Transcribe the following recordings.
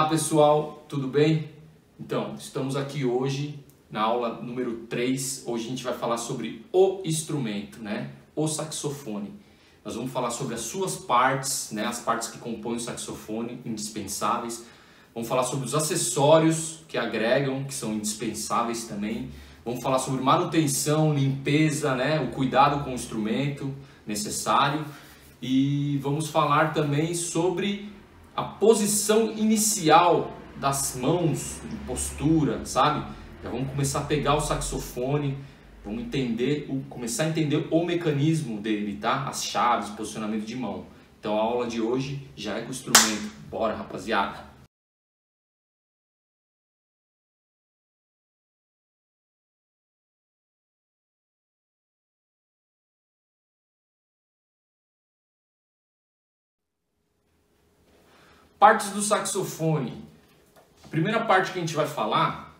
Olá pessoal, tudo bem? Então, estamos aqui hoje na aula número 3. Hoje a gente vai falar sobre o instrumento, né? O saxofone. Nós vamos falar sobre as suas partes, né? As partes que compõem o saxofone, indispensáveis. Vamos falar sobre os acessórios que agregam, que são indispensáveis também. Vamos falar sobre manutenção, limpeza, né? O cuidado com o instrumento necessário. E vamos falar também sobre a posição inicial das mãos, de postura, sabe? Já vamos começar a pegar o saxofone, vamos começar a entender o mecanismo dele, tá? As chaves, posicionamento de mão. Então a aula de hoje já é com o instrumento. Bora, rapaziada! Partes do saxofone. A primeira parte que a gente vai falar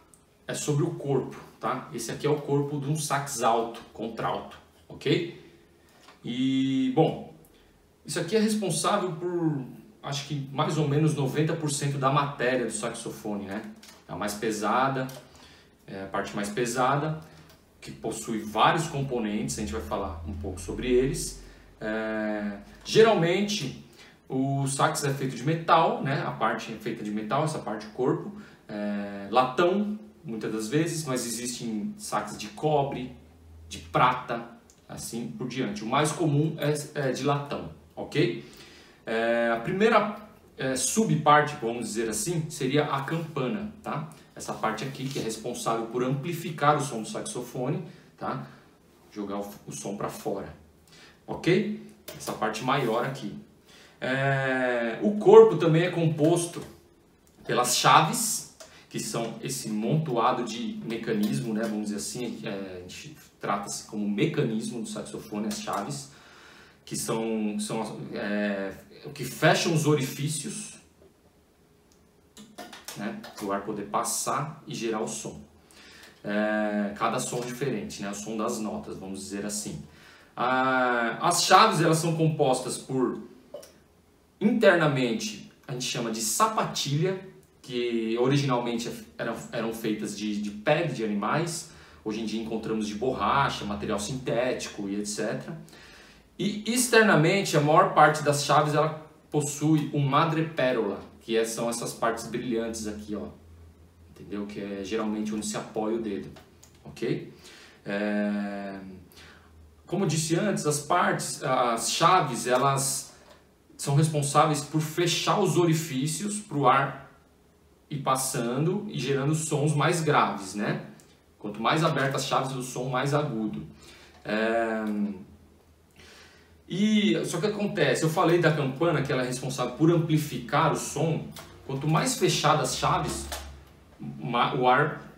é sobre o corpo, tá? Esse aqui é o corpo de um sax alto, contralto, ok? E, bom, isso aqui é responsável por, acho que mais ou menos 90% da matéria do saxofone, né? É a mais pesada, é a parte mais pesada, que possui vários componentes, a gente vai falar um pouco sobre eles. Geralmente, o sax é feito de metal, né? A parte é feita de metal, essa parte do corpo. Latão, muitas das vezes, mas existem sax de cobre, de prata, assim por diante. O mais comum é de latão, ok? A primeira subparte, vamos dizer assim, seria a campana, tá? Essa parte aqui que é responsável por amplificar o som do saxofone, tá? Jogar o som para fora, ok? Essa parte maior aqui. O corpo também é composto pelas chaves, que são esse montoado de mecanismo, né? Vamos dizer assim, a gente trata-se como mecanismo do saxofone, as chaves, que são o que fecham os orifícios, né? Para o ar poder passar e gerar o som. Cada som diferente, né? O som das notas, vamos dizer assim. As chaves, elas são compostas por, internamente, a gente chama de sapatilha, que originalmente eram feitas de pele de animais. Hoje em dia encontramos de borracha, material sintético e etc. E externamente, a maior parte das chaves ela possui um madrepérola, que são essas partes brilhantes aqui, ó. Entendeu? Que é geralmente onde se apoia o dedo, ok? Como eu disse antes, as chaves, elas são responsáveis por fechar os orifícios para o ar ir passando e gerando sons mais graves, né? Quanto mais abertas as chaves, o som mais agudo. Só que acontece, eu falei da campana, que ela é responsável por amplificar o som. Quanto mais fechadas as chaves, o ar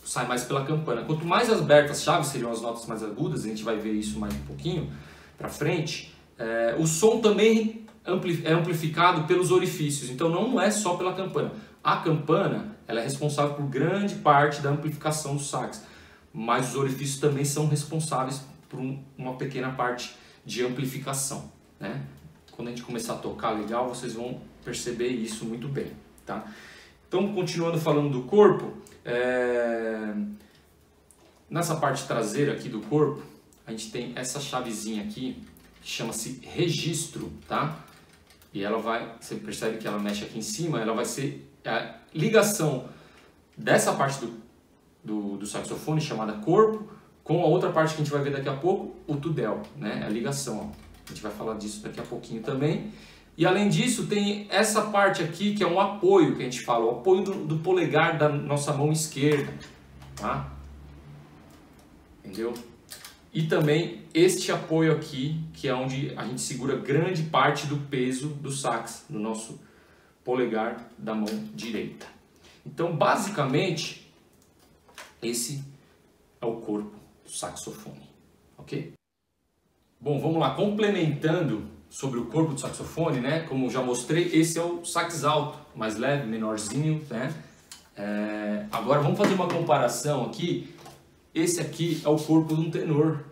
sai mais pela campana. Quanto mais abertas as chaves, seriam as notas mais agudas, a gente vai ver isso mais um pouquinho para frente, o som também é amplificado pelos orifícios, então não é só pela campana. A campana, ela é responsável por grande parte da amplificação do sax, mas os orifícios também são responsáveis por uma pequena parte de amplificação, né? Quando a gente começar a tocar legal, vocês vão perceber isso muito bem, tá? Então, continuando falando do corpo, nessa parte traseira aqui do corpo, a gente tem essa chavezinha aqui, que chama-se registro, tá? E ela você percebe que ela mexe aqui em cima, ela vai ser a ligação dessa parte do saxofone, chamada corpo, com a outra parte que a gente vai ver daqui a pouco, o tudel, né? A ligação, ó. A gente vai falar disso daqui a pouquinho também. E além disso, tem essa parte aqui que é um apoio que a gente fala, o apoio do polegar da nossa mão esquerda, tá? Entendeu? E também este apoio aqui, que é onde a gente segura grande parte do peso do sax, no nosso polegar da mão direita. Então, basicamente, esse é o corpo do saxofone, ok? Bom, vamos lá, complementando sobre o corpo do saxofone, né? Como já mostrei, esse é o sax alto, mais leve, menorzinho, né? Agora vamos fazer uma comparação aqui. Esse aqui é o corpo de um tenor.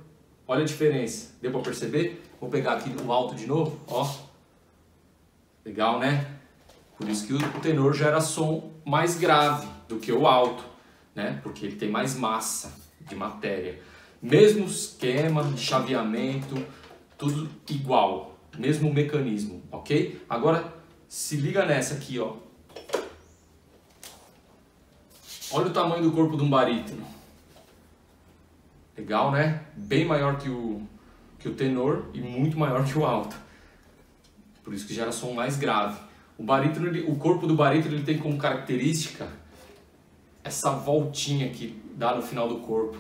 Olha a diferença, deu para perceber? Vou pegar aqui o alto de novo, ó. Legal, né? Por isso que o tenor gera som mais grave do que o alto, né? Porque ele tem mais massa de matéria. Mesmo esquema de chaveamento, tudo igual, mesmo mecanismo, ok? Agora se liga nessa aqui, ó. Olha o tamanho do corpo de um barítono. Legal, né? Bem maior que o tenor e muito maior que o alto. Por isso que gera som mais grave. O barítono, o corpo do barítono ele tem como característica essa voltinha que dá no final do corpo,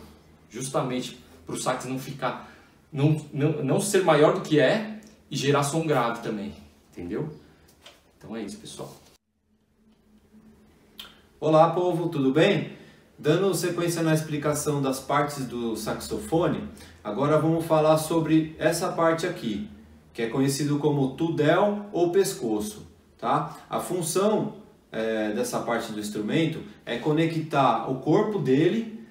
justamente para o sax não ficar, não ser maior do que é e gerar som grave também, entendeu? Então é isso, pessoal. Olá, povo, tudo bem? Dando sequência na explicação das partes do saxofone, agora vamos falar sobre essa parte aqui, que é conhecido como tudel ou pescoço, tá? A função dessa parte do instrumento é conectar o corpo dele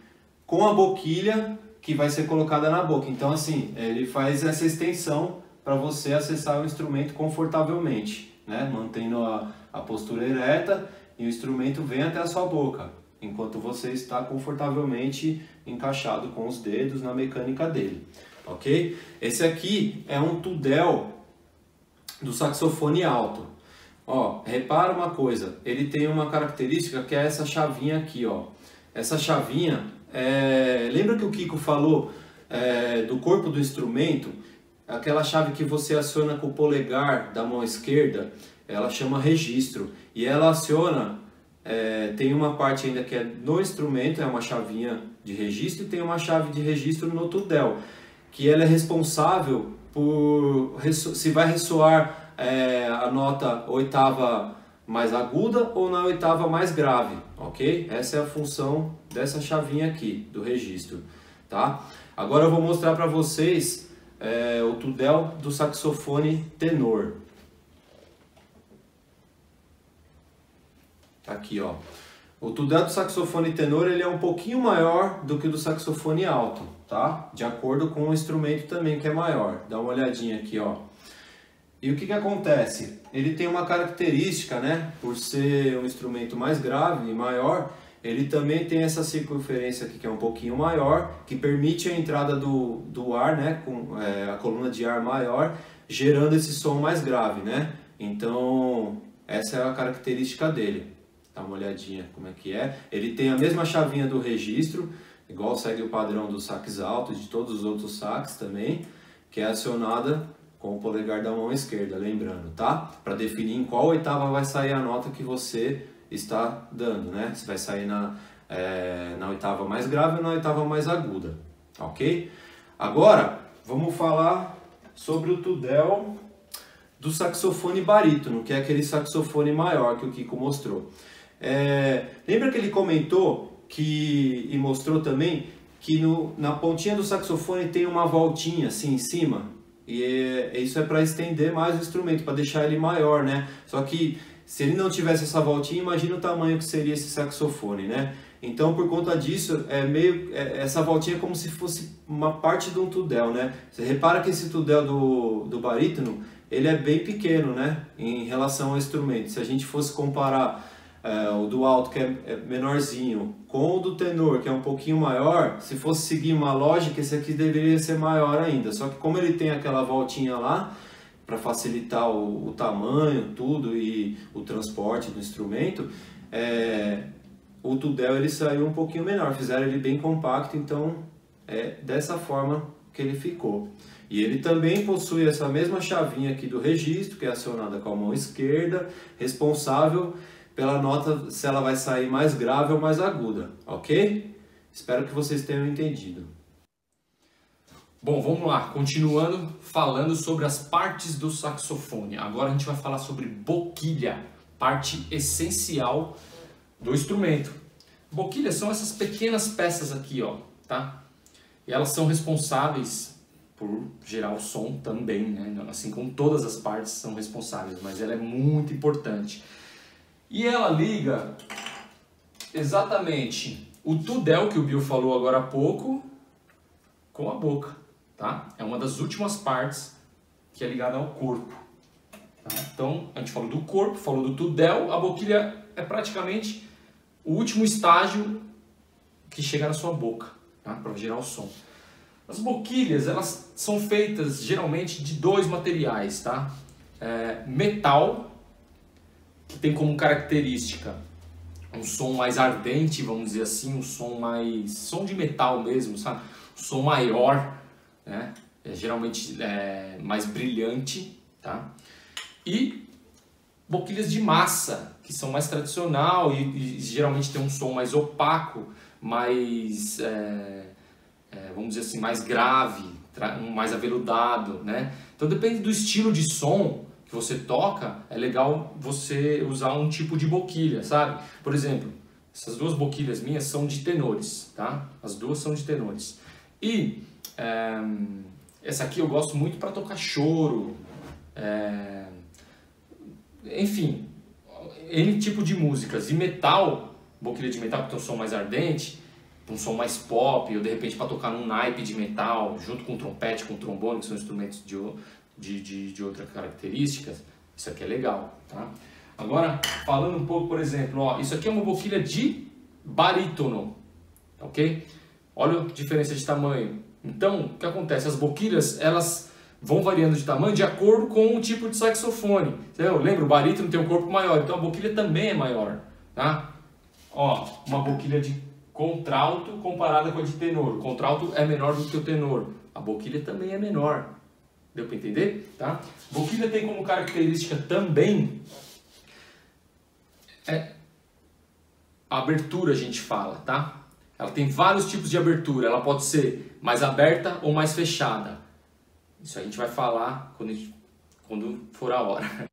com a boquilha que vai ser colocada na boca. Então, assim, ele faz essa extensão para você acessar o instrumento confortavelmente, né? Mantendo a postura ereta e o instrumento vem até a sua boca, enquanto você está confortavelmente encaixado com os dedos na mecânica dele, ok? Esse aqui é um tudel do saxofone alto. Ó, repara uma coisa, ele tem uma característica que é essa chavinha aqui, ó. Essa chavinha, lembra que o Kiko falou do corpo do instrumento? Aquela chave que você aciona com o polegar da mão esquerda, ela chama registro. E ela aciona, tem uma parte ainda que é no instrumento, é uma chavinha de registro, e tem uma chave de registro no tudel, que ela é responsável por se vai ressoar a nota oitava mais aguda ou na oitava mais grave, ok? Essa é a função dessa chavinha aqui, do registro, tá? Agora eu vou mostrar para vocês o tudel do saxofone tenor. Aqui, ó. O tudel do saxofone tenor ele é um pouquinho maior do que o do saxofone alto, tá? De acordo com o instrumento também que é maior. Dá uma olhadinha aqui, ó. E o que acontece? Ele tem uma característica, né? Por ser um instrumento mais grave e maior, ele também tem essa circunferência aqui que é um pouquinho maior, que permite a entrada do ar, né? Com a coluna de ar maior, gerando esse som mais grave, né? Então, essa é a característica dele. Dá uma olhadinha como é que é. Ele tem a mesma chavinha do registro, igual segue o padrão do sax alto e de todos os outros sax também, que é acionada com o polegar da mão esquerda, lembrando, tá? Para definir em qual oitava vai sair a nota que você está dando, né? Se vai sair na oitava mais grave ou na oitava mais aguda, ok? Agora, vamos falar sobre o tudel do saxofone barítono, que é aquele saxofone maior que o Kiko mostrou. Lembra que ele comentou e mostrou também que na pontinha do saxofone tem uma voltinha assim em cima? E isso é para estender mais o instrumento, para deixar ele maior, né? Só que se ele não tivesse essa voltinha, imagina o tamanho que seria esse saxofone, né? Então, por conta disso, essa voltinha é como se fosse uma parte de um tudel, né? Você repara que esse tudel do barítono, ele é bem pequeno, né? Em relação ao instrumento. Se a gente fosse comparar o do alto, que é menorzinho, com o do tenor, que é um pouquinho maior, se fosse seguir uma lógica, esse aqui deveria ser maior ainda. Só que como ele tem aquela voltinha lá, para facilitar o tamanho, tudo, e o transporte do instrumento, o tudel ele saiu um pouquinho menor, fizeram ele bem compacto, então é dessa forma que ele ficou. E ele também possui essa mesma chavinha aqui do registro, que é acionada com a mão esquerda, responsável pela nota se ela vai sair mais grave ou mais aguda, ok? Espero que vocês tenham entendido. Bom, vamos lá, continuando falando sobre as partes do saxofone. Agora a gente vai falar sobre boquilha, parte essencial do instrumento. Boquilhas são essas pequenas peças aqui, ó, tá? E elas são responsáveis por gerar o som também, né? Assim como todas as partes são responsáveis, mas ela é muito importante. E ela liga exatamente o tudel que o Bill falou agora há pouco com a boca, tá? É uma das últimas partes que é ligada ao corpo. Tá? Então, a gente falou do corpo, falou do tudel, a boquilha é praticamente o último estágio que chega na sua boca, tá? Para gerar o som. As boquilhas, elas são feitas geralmente de dois materiais, tá? Metal, que tem como característica um som mais ardente, vamos dizer assim, um som de metal mesmo, sabe? Um som maior, né? Geralmente mais brilhante, tá? E boquilhas de massa, que são mais tradicional e geralmente tem um som mais opaco, mais, vamos dizer assim, mais grave, mais aveludado, né? Então depende do estilo de som que você toca, é legal você usar um tipo de boquilha, sabe? Por exemplo, essas duas boquilhas minhas são de tenores, tá? As duas são de tenores. E essa aqui eu gosto muito para tocar choro, enfim, N tipo de músicas. E metal, boquilha de metal que tem um som mais ardente, um som mais pop, ou de repente para tocar num naipe de metal, junto com trompete, com trombone, que são instrumentos de outras características, isso aqui é legal, tá? Agora, falando um pouco, por exemplo, ó, isso aqui é uma boquilha de barítono, ok? Olha a diferença de tamanho. Então, o que acontece? As boquilhas, elas vão variando de tamanho de acordo com o tipo de saxofone. Lembra, o barítono tem um corpo maior, então a boquilha também é maior, tá? Ó, uma boquilha de contralto comparada com a de tenor. O contralto é menor do que o tenor. A boquilha também é menor. Deu para entender? Tá? Boquilha tem como característica também a abertura, a gente fala, tá? Ela tem vários tipos de abertura. Ela pode ser mais aberta ou mais fechada. Isso a gente vai falar quando for a hora.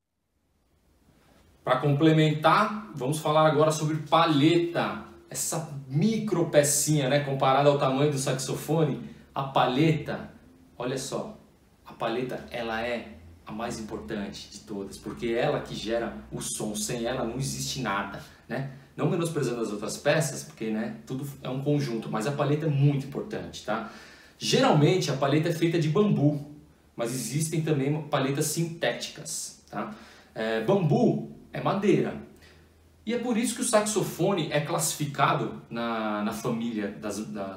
Para complementar, vamos falar agora sobre palheta. Essa micro pecinha, né, comparada ao tamanho do saxofone, a palheta, olha só, a palheta ela é a mais importante de todas, porque é ela que gera o som, sem ela não existe nada, né? Não menosprezando as outras peças, porque, né, tudo é um conjunto, mas a palheta é muito importante, tá? Geralmente a palheta é feita de bambu, mas existem também palhetas sintéticas, tá? Bambu é madeira. E é por isso que o saxofone é classificado na família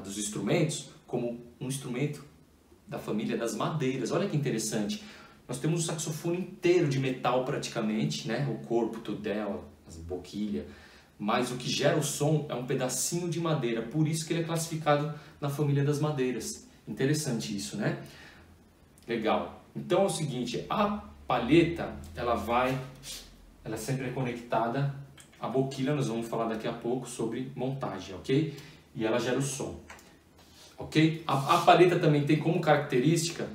dos instrumentos como um instrumento da família das madeiras. Olha que interessante. Nós temos o saxofone inteiro de metal praticamente, né? O corpo, tudel, as boquilhas. Mas o que gera o som é um pedacinho de madeira. Por isso que ele é classificado na família das madeiras. Interessante isso, né? Legal. Então é o seguinte, a palheta, ela sempre é conectada à boquilha. Nós vamos falar daqui a pouco sobre montagem, ok? E ela gera o som, ok? A palheta também tem como característica,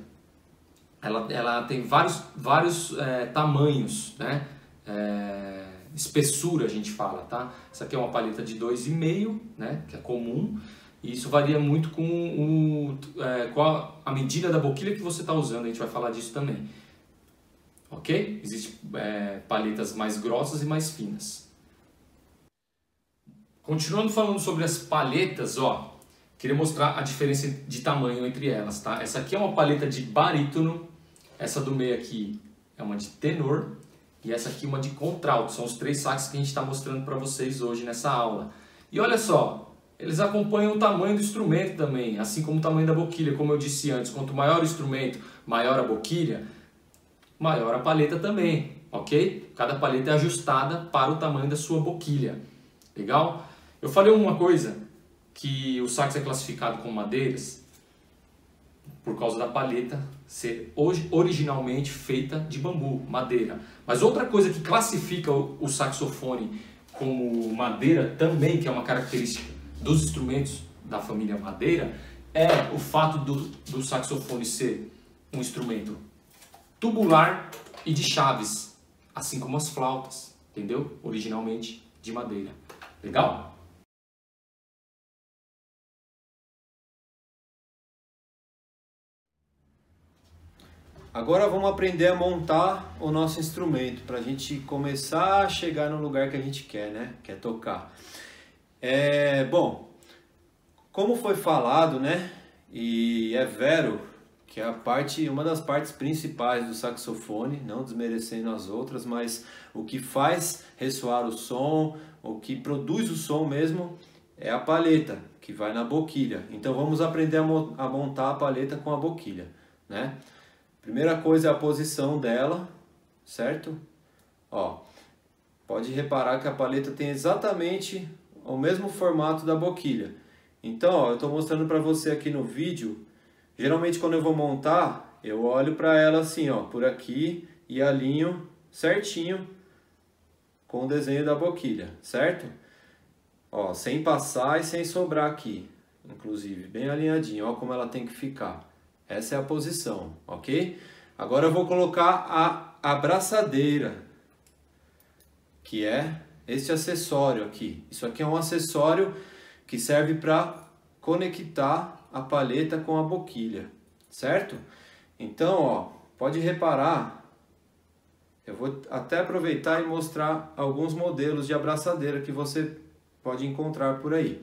ela tem vários tamanhos, né? Espessura a gente fala, tá? Essa aqui é uma palheta de 2,5, né? Que é comum. E isso varia muito com a medida da boquilha que você está usando, a gente vai falar disso também. Ok? Existem palhetas mais grossas e mais finas. Continuando falando sobre as palhetas, ó, queria mostrar a diferença de tamanho entre elas, tá? Essa aqui é uma palheta de barítono, essa do meio aqui é uma de tenor e essa aqui uma de contralto. São os três saxos que a gente está mostrando para vocês hoje nessa aula. E olha só, eles acompanham o tamanho do instrumento também, assim como o tamanho da boquilha, como eu disse antes. Quanto maior o instrumento, maior a boquilha, maior a palheta também, ok? Cada palheta é ajustada para o tamanho da sua boquilha. Legal? Eu falei uma coisa, que o sax é classificado como madeiras por causa da palheta ser originalmente feita de bambu, madeira. Mas outra coisa que classifica o saxofone como madeira também, que é uma característica dos instrumentos da família madeira, é o fato do saxofone ser um instrumento tubular e de chaves, assim como as flautas, entendeu? Originalmente de madeira. Legal? Agora vamos aprender a montar o nosso instrumento para a gente começar a chegar no lugar que a gente quer, né? Que é tocar. Bom, como foi falado, né? E é vero que é uma das partes principais do saxofone, não desmerecendo as outras, mas o que faz ressoar o som, o que produz o som mesmo, é a palheta, que vai na boquilha. Então vamos aprender a montar a palheta com a boquilha, né? Primeira coisa é a posição dela, certo? Ó, pode reparar que a palheta tem exatamente o mesmo formato da boquilha. Então, ó, eu estou mostrando para você aqui no vídeo. Geralmente quando eu vou montar, eu olho para ela assim, ó, por aqui, e alinho certinho com o desenho da boquilha, certo? Ó, sem passar e sem sobrar aqui, inclusive, bem alinhadinho, ó como ela tem que ficar. Essa é a posição, ok? Agora eu vou colocar a abraçadeira, que é este acessório aqui. Isso aqui é um acessório que serve para conectar a palheta com a boquilha, certo? Então, ó, pode reparar, eu vou até aproveitar e mostrar alguns modelos de abraçadeira que você pode encontrar por aí.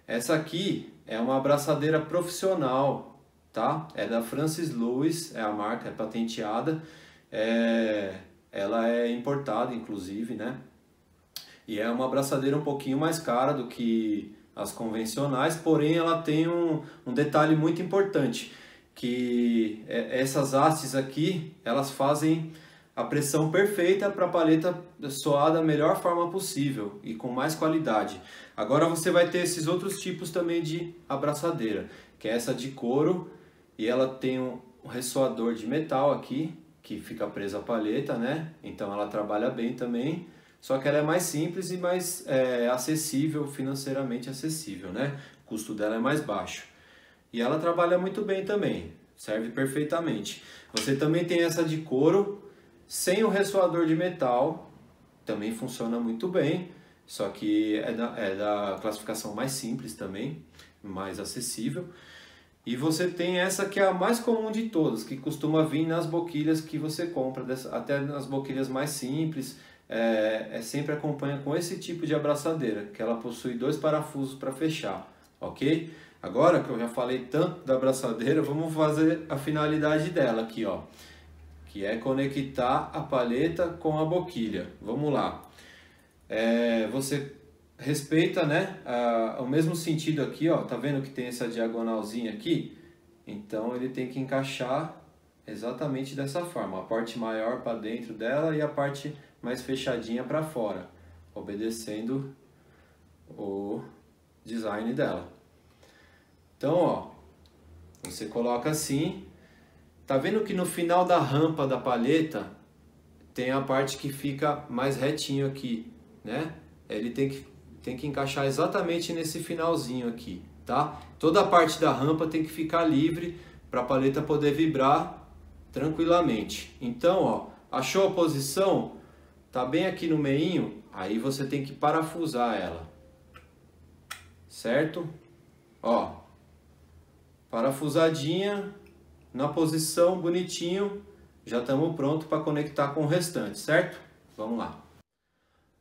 Essa aqui é uma abraçadeira profissional, tá? É da Francis Lewis, é a marca, é patenteada, ela é importada inclusive, né? E é uma abraçadeira um pouquinho mais cara do que as convencionais, porém ela tem um detalhe muito importante, que essas hastes aqui, elas fazem a pressão perfeita para a palheta soar da melhor forma possível e com mais qualidade. Agora você vai ter esses outros tipos também de abraçadeira, que é essa de couro, e ela tem um ressoador de metal aqui, que fica preso à palheta, né? Então ela trabalha bem também. Só que ela é mais simples e mais acessível, financeiramente acessível, né? O custo dela é mais baixo. E ela trabalha muito bem também, serve perfeitamente. Você também tem essa de couro, sem o ressoador de metal, também funciona muito bem, só que é da classificação mais simples também, mais acessível. E você tem essa que é a mais comum de todas, que costuma vir nas boquilhas que você compra, até nas boquilhas mais simples. Sempre acompanha com esse tipo de abraçadeira, que ela possui 2 parafusos para fechar, ok? Agora que eu já falei tanto da abraçadeira, vamos fazer a finalidade dela aqui, ó, que é conectar a palheta com a boquilha. Vamos lá. Você respeita, né, o mesmo sentido aqui, ó, tá vendo que tem essa diagonalzinha aqui? Então ele tem que encaixar exatamente dessa forma, a parte maior para dentro dela e a parte mais fechadinha para fora, obedecendo o design dela. Então, ó, você coloca assim, tá vendo que no final da rampa da palheta tem a parte que fica mais retinho aqui, né? Ele tem que encaixar exatamente nesse finalzinho aqui, tá? Toda a parte da rampa tem que ficar livre para a palheta poder vibrar tranquilamente. Então, ó, achou a posição? Tá bem aqui no meinho, aí você tem que parafusar ela, certo? Ó, parafusadinha, na posição, bonitinho, já estamos prontos para conectar com o restante, certo? Vamos lá.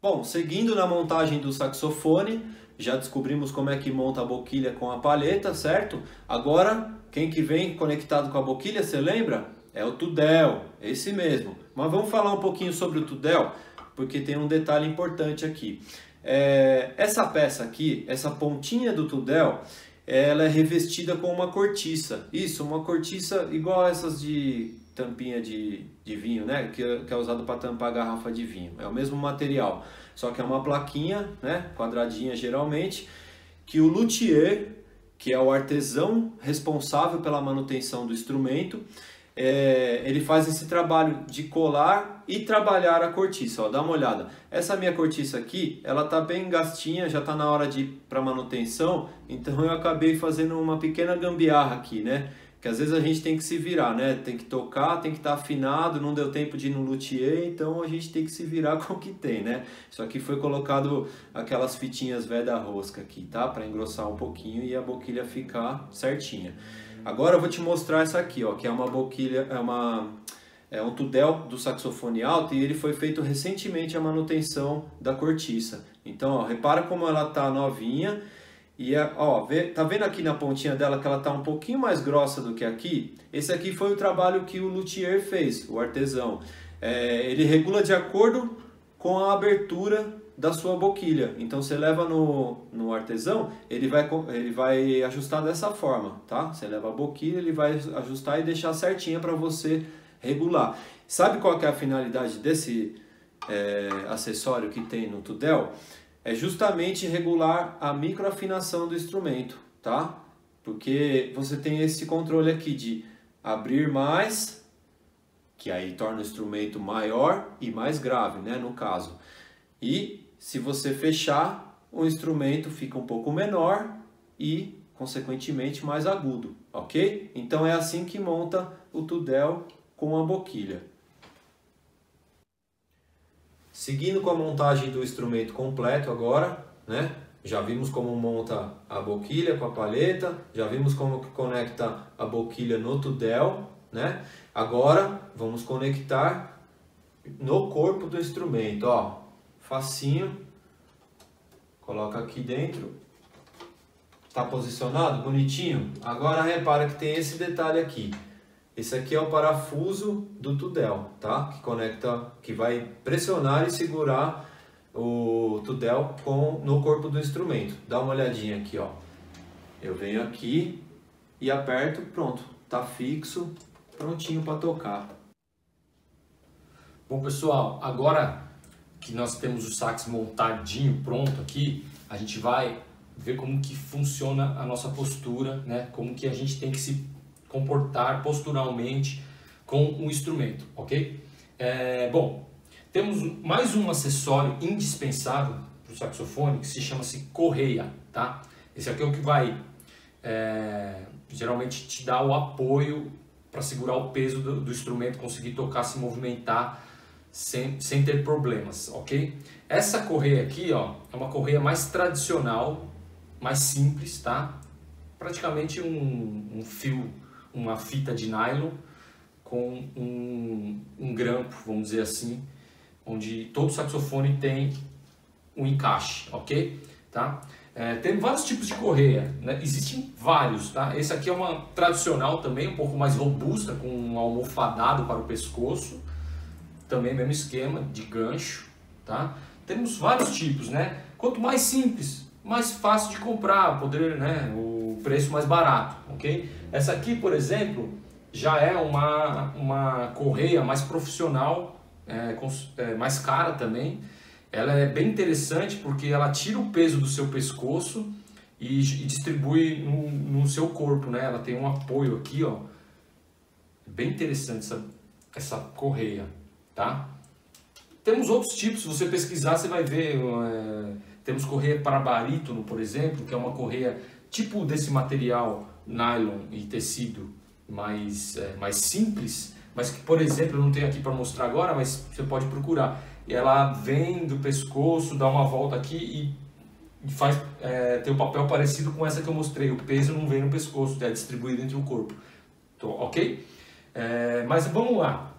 Bom, seguindo na montagem do saxofone, já descobrimos como é que monta a boquilha com a palheta, certo? Agora, quem que vem conectado com a boquilha, você lembra? É o tudel, esse mesmo. Mas vamos falar um pouquinho sobre o tudel, porque tem um detalhe importante aqui. Essa peça aqui, essa pontinha do tudel, ela é revestida com uma cortiça. Isso, uma cortiça igual essas de tampinha de vinho, né? Que é usado para tampar a garrafa de vinho. É o mesmo material, só que é uma plaquinha, né? Quadradinha geralmente, que o luthier, que é o artesão responsável pela manutenção do instrumento, ele faz esse trabalho de colar e trabalhar a cortiça. Ó, dá uma olhada. Essa minha cortiça aqui, ela tá bem gastinha, já tá na hora de ir para manutenção, então eu acabei fazendo uma pequena gambiarra aqui, né? Que às vezes a gente tem que se virar, né? Tem que tocar, tem que estar afinado, não deu tempo de ir no luthier, então a gente tem que se virar com o que tem, né? Isso aqui foi colocado aquelas fitinhas da rosca aqui, tá? Para engrossar um pouquinho e a boquilha ficar certinha. Agora eu vou te mostrar essa aqui, ó, que é uma boquilha, é um tudel do saxofone alto, e ele foi feito recentemente a manutenção da cortiça. Então, ó, repara como ela tá novinha E ó, tá vendo aqui na pontinha dela que ela tá um pouquinho mais grossa do que aqui? Esse aqui foi o trabalho que o luthier fez, o artesão. Ele regula de acordo com a abertura da sua boquilha. Então você leva no artesão, ele vai ajustar dessa forma, tá? Você leva a boquilha, ele vai ajustar e deixar certinha para você regular. Sabe qual que é a finalidade desse acessório que tem no Tudel? É justamente regular a microafinação do instrumento, tá? Porque você tem esse controle aqui de abrir mais, que aí torna o instrumento maior e mais grave, né, no caso. E se você fechar, o instrumento fica um pouco menor e, consequentemente, mais agudo, ok? Então é assim que monta o Tudel com a boquilha. Seguindo com a montagem do instrumento completo agora, né? Já vimos como monta a boquilha com a palheta, já vimos como que conecta a boquilha no Tudel, né? Agora vamos conectar no corpo do instrumento, ó, facinho, coloca aqui dentro, tá posicionado, bonitinho. Agora repara que tem esse detalhe aqui. Esse aqui é o parafuso do Tudel, tá? Que conecta, que vai pressionar e segurar o Tudel no corpo do instrumento. Dá uma olhadinha aqui, ó. Eu venho aqui e aperto, pronto, tá fixo, prontinho para tocar. Bom, pessoal, agora que nós temos o sax montadinho, pronto aqui, a gente vai ver como que funciona a nossa postura, né? Como que a gente tem que se comportar posturalmente com o instrumento, ok? Bom, temos mais um acessório indispensável para o saxofone que se chama-se correia, tá? Esse aqui é o que vai geralmente te dar o apoio para segurar o peso do instrumento, conseguir tocar, se movimentar sem ter problemas, ok? Essa correia aqui, ó, é uma correia mais tradicional, mais simples, tá? Praticamente um fio, uma fita de nylon com um grampo, vamos dizer assim, onde todo saxofone tem um encaixe, ok? Tá? Tem vários tipos de correia, né? Existem vários, tá? Esse aqui é uma tradicional também, um pouco mais robusta, com um almofadado para o pescoço, também mesmo esquema de gancho, tá? Temos vários tipos, né? Quanto mais simples, mais fácil de comprar, poder, né? O preço mais barato, ok? Essa aqui, por exemplo, já é uma correia mais profissional, mais cara também. Ela é bem interessante porque ela tira o peso do seu pescoço e distribui no seu corpo, né? Ela tem um apoio aqui, ó. Bem interessante essa correia, tá? Temos outros tipos, se você pesquisar você vai ver, temos correia para barítono, por exemplo, que é uma correia tipo desse material nylon e tecido mais simples, mas que, por exemplo, eu não tenho aqui para mostrar agora, mas você pode procurar. Ela vem do pescoço, dá uma volta aqui e faz tem um papel parecido com essa que eu mostrei. O peso não vem no pescoço, é distribuído entre o corpo, ok? Mas vamos lá.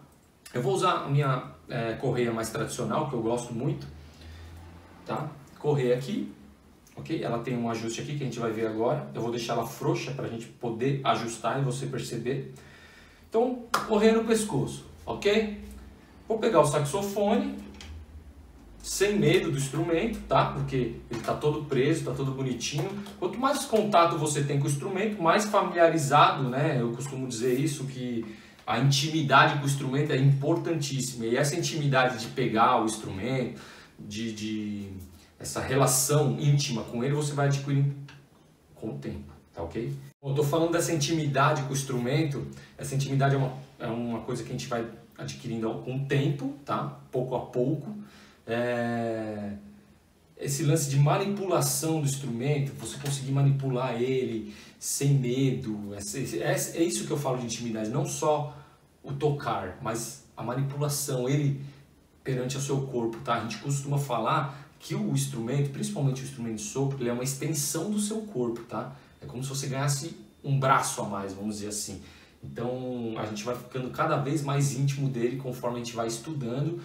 Eu vou usar a minha correia mais tradicional, que eu gosto muito, tá? Correia aqui, ok? Ela tem um ajuste aqui que a gente vai ver agora. Eu vou deixar ela frouxa para a gente poder ajustar e você perceber. Então, correia no pescoço, ok? Vou pegar o saxofone, sem medo do instrumento, tá? Porque ele está todo preso, está todo bonitinho. Quanto mais contato você tem com o instrumento, mais familiarizado, né? Eu costumo dizer isso, que a intimidade com o instrumento é importantíssima. E essa intimidade de pegar o instrumento, essa relação íntima com ele, você vai adquirindo com o tempo, tá ok? Eu estou falando dessa intimidade com o instrumento. Essa intimidade é uma coisa que a gente vai adquirindo com o tempo, tá? Pouco a pouco. Esse lance de manipulação do instrumento, você conseguir manipular ele sem medo, é isso que eu falo de intimidade, não só o tocar, mas a manipulação, ele perante o seu corpo, tá? A gente costuma falar que o instrumento, principalmente o instrumento de sopro, ele é uma extensão do seu corpo, tá? É como se você ganhasse um braço a mais, vamos dizer assim. Então a gente vai ficando cada vez mais íntimo dele conforme a gente vai estudando.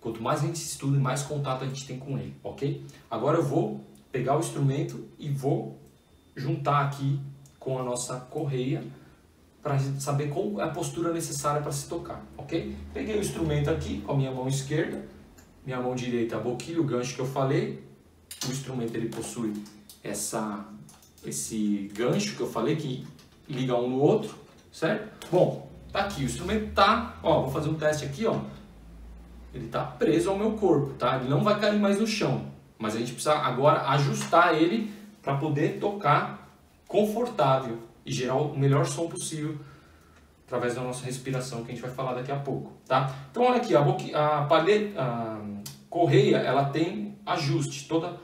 Quanto mais a gente estuda, mais contato a gente tem com ele, ok? Agora eu vou pegar o instrumento e vou juntar aqui com a nossa correia para saber qual é a postura necessária para se tocar, ok? Peguei o instrumento aqui com a minha mão esquerda, minha mão direita aboquilha, o gancho que eu falei. O instrumento ele possui esse gancho que eu falei que liga um no outro, certo? Bom, tá aqui, o instrumento tá, ó, vou fazer um teste aqui, ó. Ele tá preso ao meu corpo, tá? Ele não vai cair mais no chão, mas a gente precisa agora ajustar ele para poder tocar confortável e gerar o melhor som possível através da nossa respiração, que a gente vai falar daqui a pouco, tá? Então olha aqui, a correia, ela tem ajuste, toda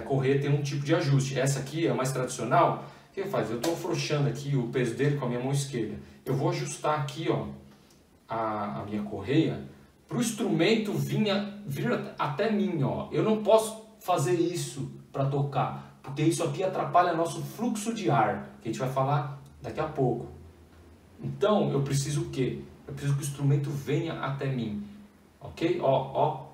correia tem um tipo de ajuste. Essa aqui é a mais tradicional. O que faz? Eu estou afrouxando aqui o peso dele com a minha mão esquerda. Eu vou ajustar aqui, ó, a minha correia para o instrumento vir até mim, ó. Eu não posso fazer isso para tocar, porque isso aqui atrapalha nosso fluxo de ar, que a gente vai falar daqui a pouco. Então, eu preciso o quê? Eu preciso que o instrumento venha até mim, ok? Ó,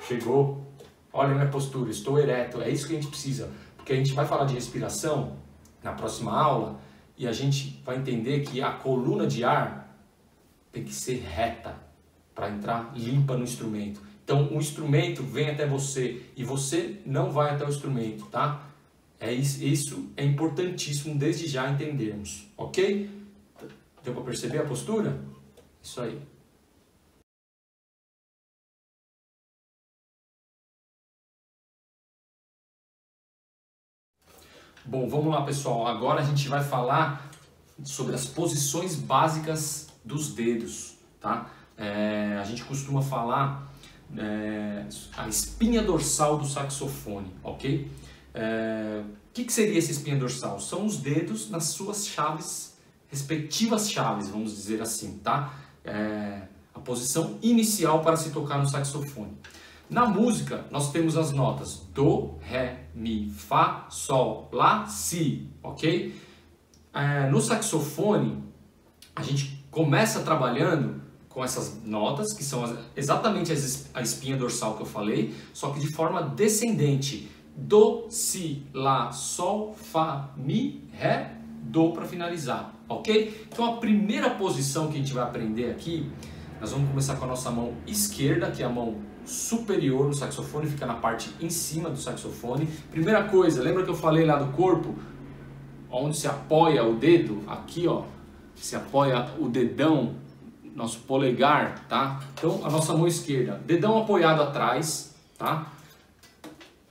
chegou. Olha a minha postura, estou ereto. É isso que a gente precisa, porque a gente vai falar de respiração na próxima aula e a gente vai entender que a coluna de ar tem que ser reta para entrar limpa no instrumento. Então, o instrumento vem até você e você não vai até o instrumento, tá? Isso é importantíssimo desde já entendermos, ok? Deu para perceber a postura? Isso aí. Bom, vamos lá, pessoal. Agora a gente vai falar sobre as posições básicas dos dedos, tá? A gente costuma falar a espinha dorsal do saxofone, ok? O que seria essa espinha dorsal? São os dedos nas suas chaves, respectivas chaves, vamos dizer assim, tá? A posição inicial para se tocar no saxofone. Na música, nós temos as notas Do, Ré, Mi, Fá, Sol, Lá, Si, ok? No saxofone, a gente começa trabalhando com essas notas, que são exatamente a espinha dorsal que eu falei, só que de forma descendente. Do, Si, Lá, Sol, Fá, Mi, Ré, Do para finalizar, ok? Então a primeira posição que a gente vai aprender aqui, nós vamos começar com a nossa mão esquerda, que é a mão superior no saxofone, fica na parte em cima do saxofone. Primeira coisa, lembra que eu falei lá do corpo, onde se apoia o dedo? Aqui, ó, se apoia o dedão, nosso polegar, tá? Então, a nossa mão esquerda, dedão apoiado atrás, tá?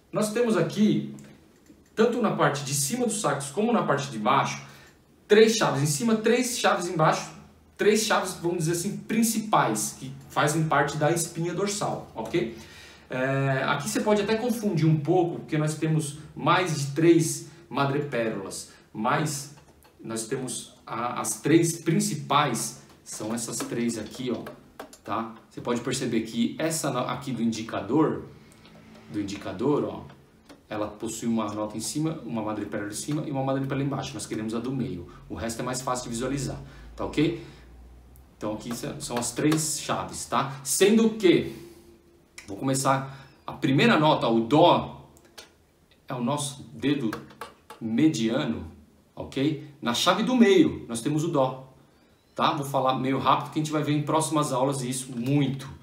Nós temos aqui, tanto na parte de cima do sax como na parte de baixo, 3 chaves em cima, 3 chaves embaixo, 3 chaves, vamos dizer assim, principais, que fazem parte da espinha dorsal, ok? Aqui você pode até confundir um pouco, porque nós temos mais de 3 madrepérolas, mas nós temos as 3 principais, são essas 3 aqui, ó, tá? Você pode perceber que essa aqui do indicador, ó, ela possui uma nota em cima, uma madrepérola em cima e uma madrepérola embaixo. Nós queremos a do meio. O resto é mais fácil de visualizar, tá ok? Então aqui são as 3 chaves, tá? Sendo que, vou começar, a primeira nota, o Dó, é o nosso dedo mediano, ok? Na chave do meio, nós temos o Dó, tá? Vou falar meio rápido que a gente vai ver em próximas aulas isso muito.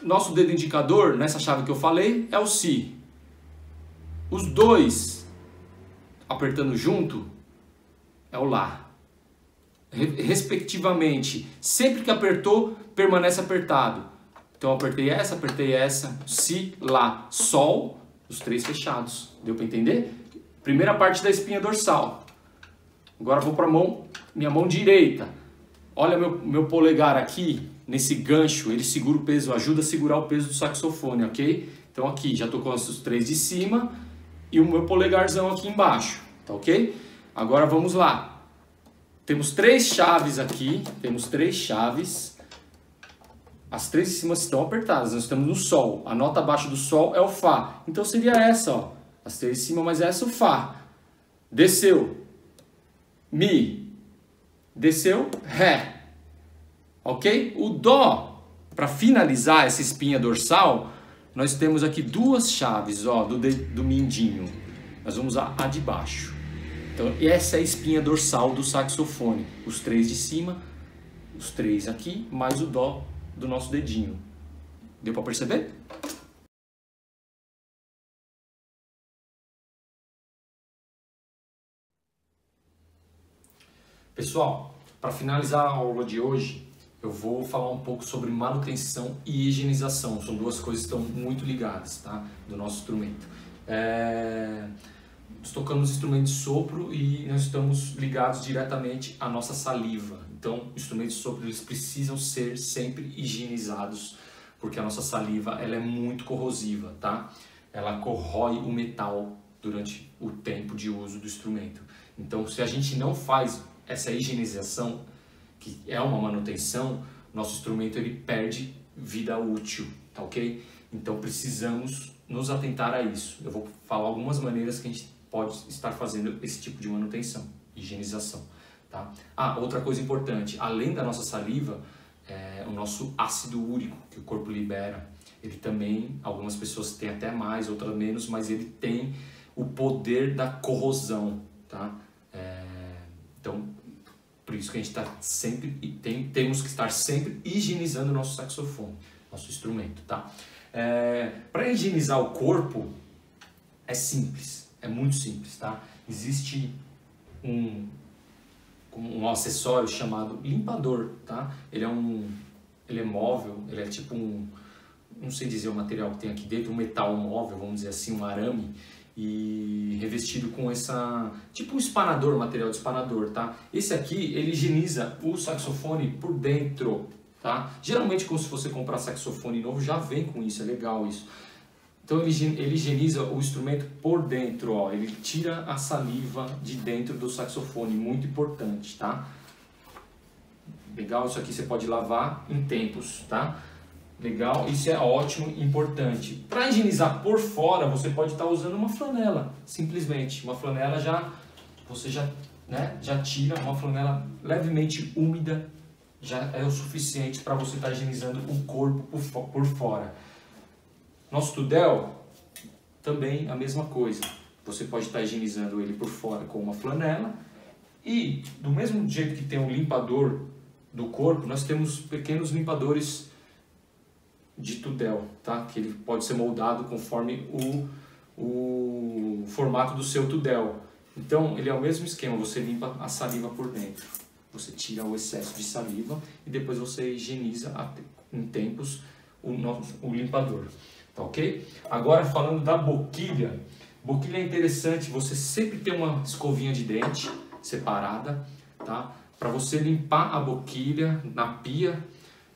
Nosso dedo indicador, nessa chave que eu falei, é o Si. Os 2, apertando junto, é o Lá. Respectivamente, sempre que apertou, permanece apertado. Então, apertei essa, Si, Lá, Sol, os 3 fechados. Deu para entender? Primeira parte da espinha dorsal. Agora vou para minha mão direita. Olha meu polegar aqui, nesse gancho, ele segura o peso, ajuda a segurar o peso do saxofone, ok? Então aqui, já estou com os 3 de cima e o meu polegarzão aqui embaixo, tá ok? Agora vamos lá. Temos 3 chaves aqui, temos 3 chaves. As 3 de cima estão apertadas, nós estamos no Sol. A nota abaixo do Sol é o Fá. Então seria essa, ó. As 3 de cima, mas essa é o Fá. Desceu. Mi. Desceu. Ré. Ok? O Dó, para finalizar essa espinha dorsal, nós temos aqui 2 chaves, ó, do mindinho. nós vamos usar a de baixo. Então essa é a espinha dorsal do saxofone. Os 3 de cima, os 3 aqui, mais o dó do nosso dedinho. Deu para perceber? Pessoal, para finalizar a aula de hoje, eu vou falar um pouco sobre manutenção e higienização. São duas coisas que estão muito ligadas, tá? Do nosso instrumento. Nós tocamos instrumento de sopro e nós estamos ligados diretamente à nossa saliva. Então, instrumentos de sopro eles precisam ser sempre higienizados, porque a nossa saliva ela é muito corrosiva, tá? Ela corrói o metal durante o tempo de uso do instrumento. Então, se a gente não faz essa higienização, que é uma manutenção, nosso instrumento ele perde vida útil, tá ok? Então precisamos nos atentar a isso. Eu vou falar algumas maneiras que a gente pode estar fazendo esse tipo de manutenção, higienização, tá? Outra coisa importante, além da nossa saliva, o nosso ácido úrico que o corpo libera, ele também, algumas pessoas têm até mais, outras menos, mas ele tem o poder da corrosão, tá? Então, por isso que a gente está sempre temos que estar sempre higienizando o nosso saxofone, nosso instrumento, tá? Para higienizar o corpo é simples, é muito simples, tá? Existe um acessório chamado limpador, tá? Ele é móvel, ele é tipo não sei dizer o material que tem aqui dentro, um metal móvel, vamos dizer assim, um arame, e revestido com tipo um espanador, material de espanador, tá? Esse aqui, ele higieniza o saxofone por dentro, tá? Geralmente, como se você comprar saxofone novo, já vem com isso, é legal isso. Então, ele higieniza o instrumento por dentro, ó. Ele tira a saliva de dentro do saxofone, muito importante, tá? Legal, isso aqui você pode lavar em tempos, tá? Legal, isso é ótimo e importante. Para higienizar por fora, você pode estar usando uma flanela, simplesmente. Uma flanela você já tira, uma flanela levemente úmida, já é o suficiente para você estar higienizando o corpo por fora. Nosso tudel, também a mesma coisa. Você pode estar higienizando ele por fora com uma flanela. E do mesmo jeito que tem um limpador do corpo, nós temos pequenos limpadores de tudel, tá? Que ele pode ser moldado conforme o formato do seu tudel. Então ele é o mesmo esquema, você limpa a saliva por dentro, você tira o excesso de saliva e depois você higieniza em tempos o limpador, tá ok? Agora falando da boquilha, boquilha é interessante você sempre ter uma escovinha de dente separada, tá? Para você limpar a boquilha na pia,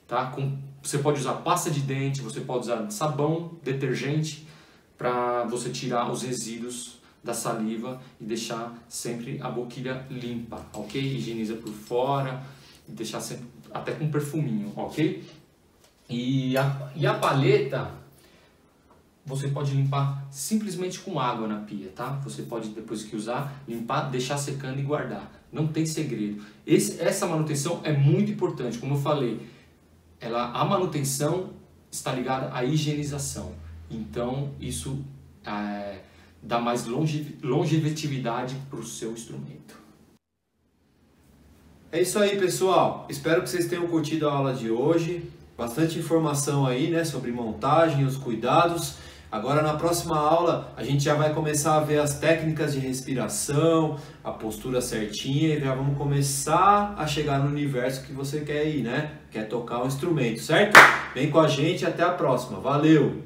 tá? Você pode usar pasta de dente, você pode usar sabão, detergente, para você tirar os resíduos da saliva e deixar sempre a boquilha limpa, ok? Higieniza por fora e deixar sempre, até com perfuminho, ok? E a palheta, você pode limpar simplesmente com água na pia, tá? Você pode, depois que usar, limpar, deixar secando e guardar. Não tem segredo. Essa manutenção é muito importante, como eu falei. A manutenção está ligada à higienização, então isso dá mais longevidade para o seu instrumento. É isso aí, pessoal, espero que vocês tenham curtido a aula de hoje, bastante informação aí, né, sobre montagem, os cuidados. Agora na próxima aula a gente já vai começar a ver as técnicas de respiração, a postura certinha e já vamos começar a chegar no universo que você quer ir, né? Quer tocar um instrumento, certo? Vem com a gente, até a próxima. Valeu!